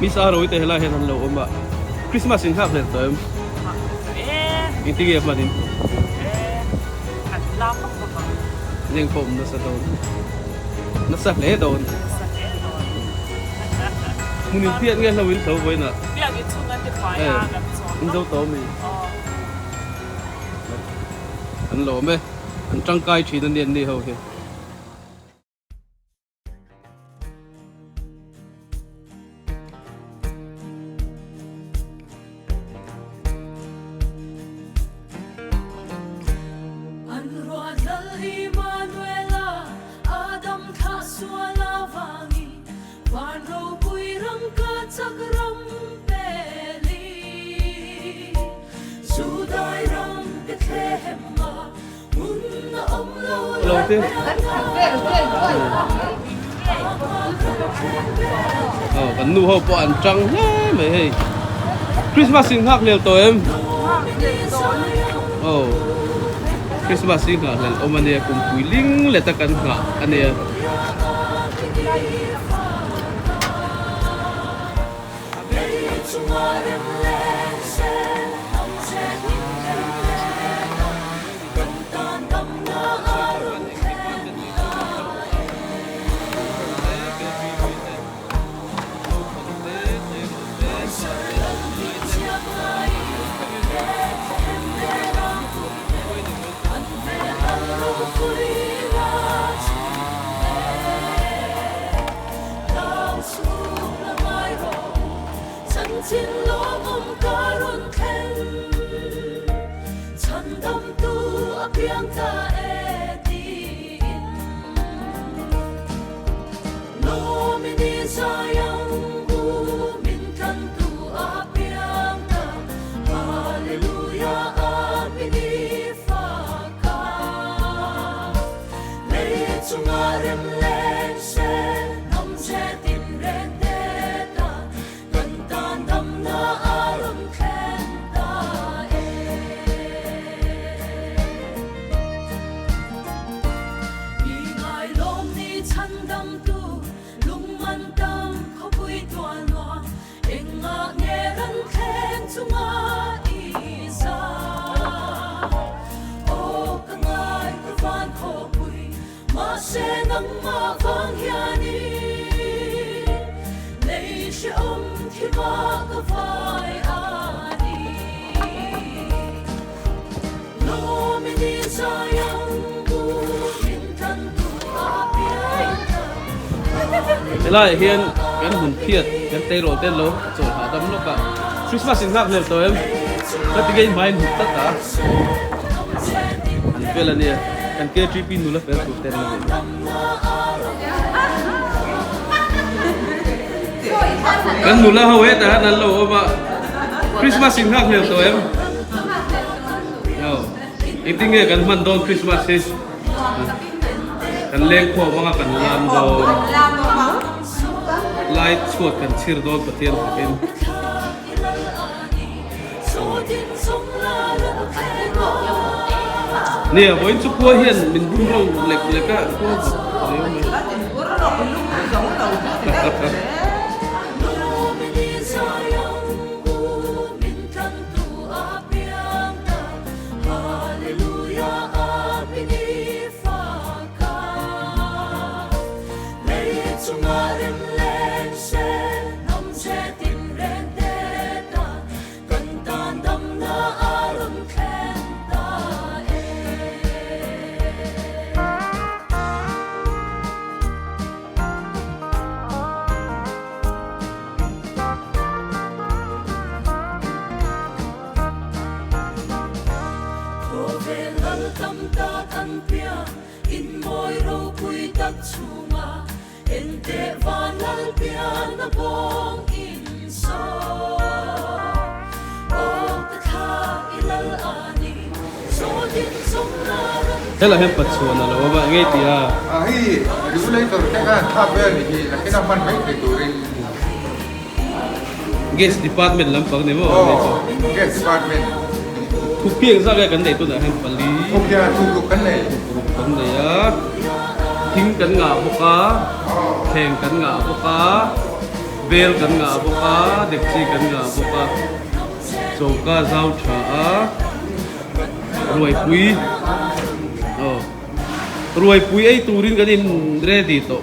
sa rồi te hela hen lo ma Christmas in hak le to em inti ge ma dinอันลาบก็มา ning pom na sa don na sa le don mun pian nge lo win to voi na เรียกอีกชุดนั้นจะขายยาแบบสอน in do to mi อ๋อ an lo me an chang kai thi dan den ni ho he lo te kan nu ho po an chang he me he Christmas in hak le to em oh Christmas in hak le o mania kum puiling le ta kan nga ania lại hiện cái hồn thiệt cái tây rồi tên lố rồi hạ tấm nó cả Christmas in hak le to em tất cái mai hụt tất cả cái là nè cái kia tripin nu là phải hụt tên là cái nu là hầu hết đã năn lố mà Christmas in hak le to em em tính nghe cái man don Christmas is cái leng kho mga kan lam do light spot kan sir do patien pakin nè với chú cua hiền mình bung râu lệch lệch á thế là hết bật xuồng là nó vậy nghe thì à hi đủ lấy từ cái tháp bên thì là cái năm văn mấy cái tuổi guest department lắm bằng này mà guest department thuộc phiên ra cái vấn đề tôi đã hành quản lý không ra thuộc cái này thính cắn ngạo bốc cá thèn cắn ngạo bốc cá bel kan nga boka dekchi kan nga boka chongka zau tha a ruai pui ruai pui ai turin kan in ready to